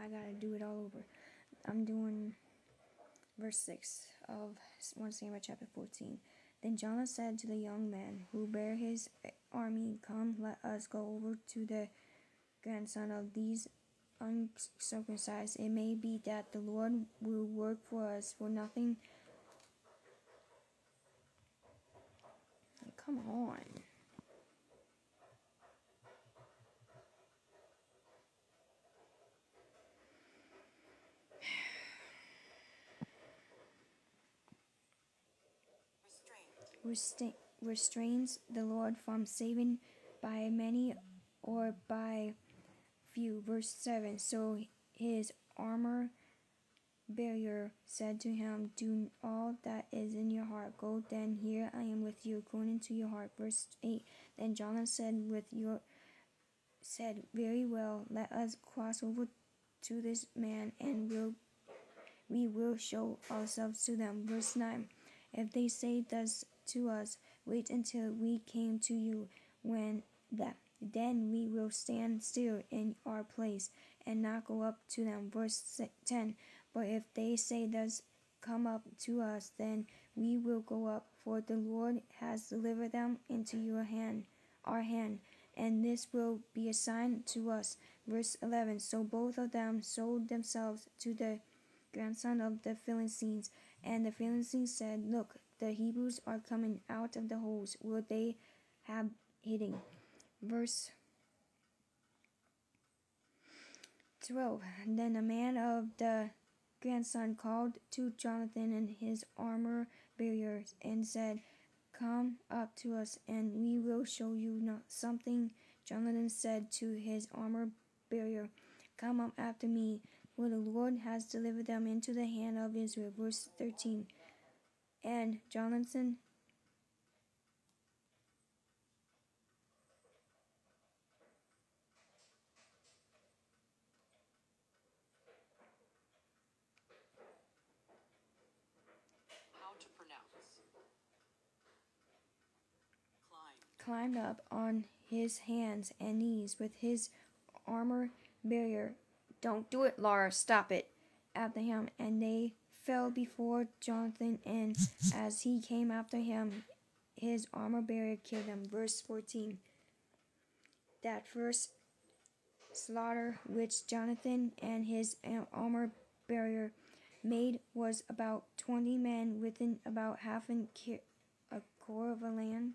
I gotta do it all over. I'm doing verse 6 of 1 Samuel chapter 14. Then Jonah said to the young man who bare his army, Come, let us go over to the grandson of these uncircumcised. It may be that the Lord will work for us for nothing. Come on. Restrains the Lord from saving by many or by few. Verse 7. So his armor bearer said to him, Do all that is in your heart. Go then, here I am with you, according to your heart. Verse 8. Then Jonah said, Very well, let us cross over to this man, and we will show ourselves to them. Verse 9. If they say thus to us, Wait until we came to you, then we will stand still in our place and not go up to them. Verse 10. But if they say thus, Come up to us, then we will go up, for the Lord has delivered them into our hand, and this will be a sign to us. Verse 11. So both of them sold themselves to the grandson of the Philistines, and the Philistines said, Look, the Hebrews are coming out of the holes where they have hidden. Verse 12. Then a man of the grandson called to Jonathan and his armor bearers and said, Come up to us, and we will show you something. Jonathan said to his armor bearer, Come up after me, for the Lord has delivered them into the hand of Israel. Verse 13. And Jonathan climbed up on his hands and knees with his armor bearer. Don't do it, Laura, stop it. After him, and they fell before Jonathan, and as he came after him, his armor bearer killed him. Verse 14. That first slaughter which Jonathan and his armor bearer made was about 20 men within about half a core of a land.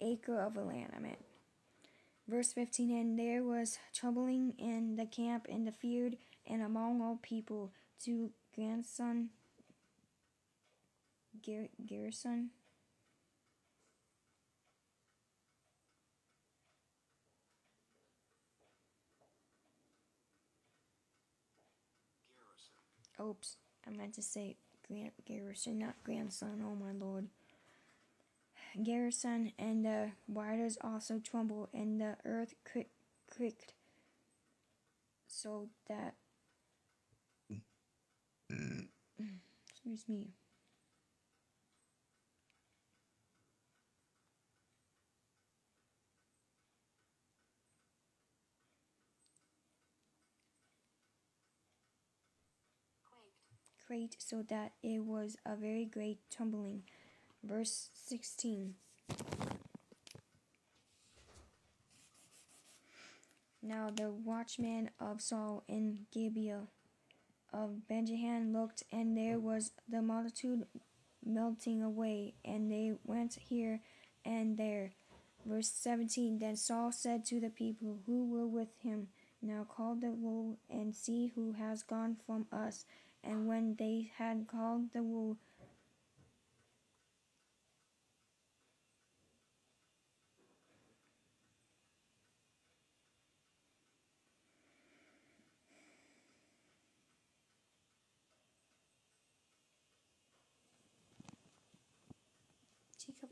Acre of a land, I meant. Verse 15. And there was troubling in the camp, in the field, and among all people, to grandson Garrison. Oops, I meant to say Garrison, not grandson. Oh my lord. Garrison, and the waters also trembled, and the earth creaked, so that excuse me. Quaked, so that it was a very great trembling. Verse 16. Now the watchman of Saul in Gibeah of Benjamin looked, and there was the multitude melting away, and they went here and there. Verse 17. Then Saul said to the people who were with him, Now call the roll, and see who has gone from us. And when they had called the roll,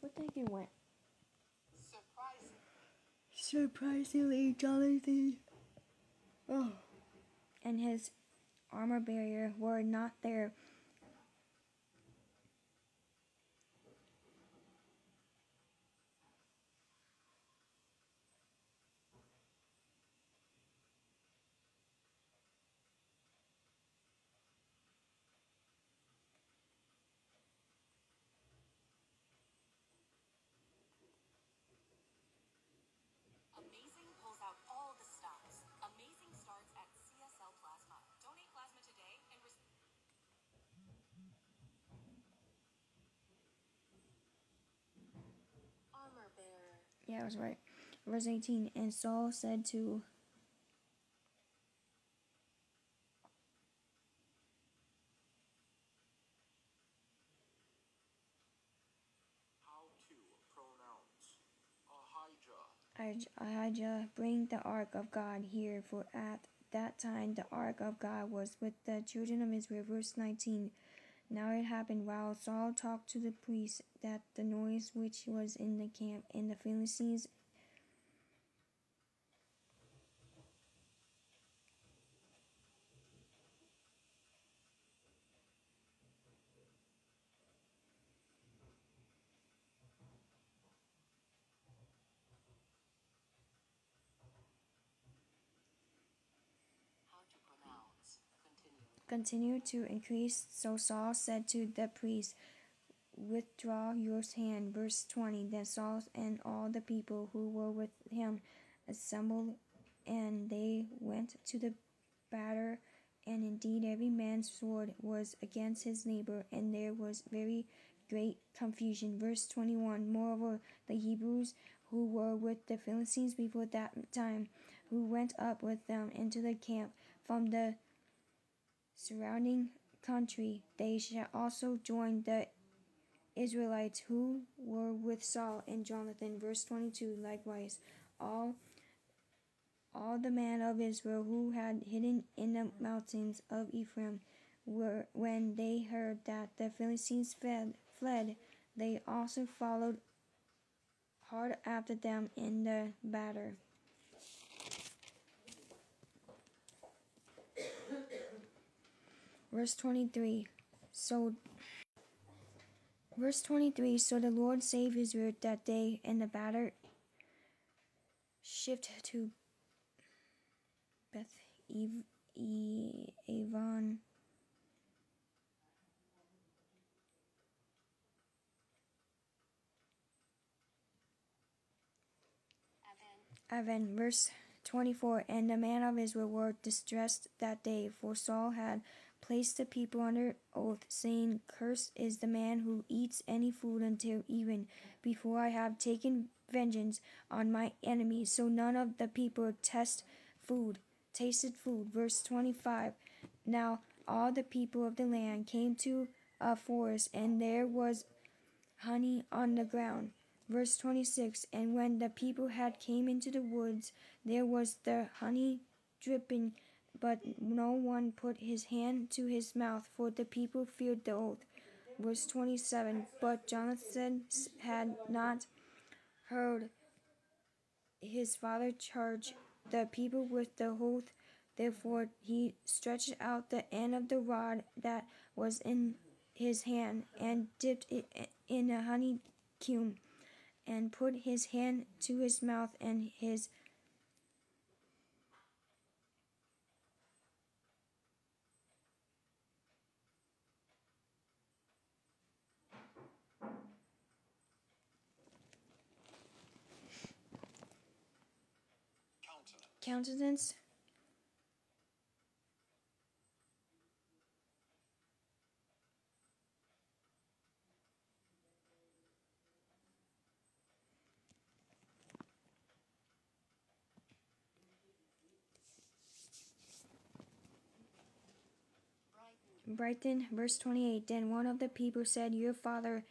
what think it went? Surprisingly, Jonathan and his armor bearer were not there. Yeah, I was right. Verse 18. And Saul said to Ahijah, bring the ark of God here, for at that time the ark of God was with the children of Israel. Verse 19. Now it happened while Saul talked to the priests that the noise which was in the camp and the Philistines continued to increase. So Saul said to the priests, withdraw your hand. Verse 20. Then Saul and all the people who were with him assembled, and they went to the battle. And indeed, every man's sword was against his neighbor, and there was very great confusion. Verse 21. Moreover, the Hebrews who were with the Philistines before that time, who went up with them into the camp from the surrounding country, they shall also join the Israelites who were with Saul and Jonathan. Verse 22. Likewise, all the men of Israel who had hidden in the mountains of Ephraim were, when they heard that the Philistines fled, they also followed hard after them in the battle. Verse 23. So the Lord saved Israel that day, and the battle shifted to Beth Aven. Verse 24. And the men of Israel were distressed that day, for Saul had placed the people under oath, saying, cursed is the man who eats any food until even, before I have taken vengeance on my enemies. So none of the people tasted food. Verse 25. Now all the people of the land came to a forest, and there was honey on the ground. Verse 26. And when the people had came into the woods, there was the honey dripping, but no one put his hand to his mouth, for the people feared the oath. Verse 27. But Jonathan had not heard his father charge the people with the oath. Therefore he stretched out the end of the rod that was in his hand, and dipped it in a honeycomb, and put his hand to his mouth, and his countenance brightened. Verse 28. Then one of the people said, your father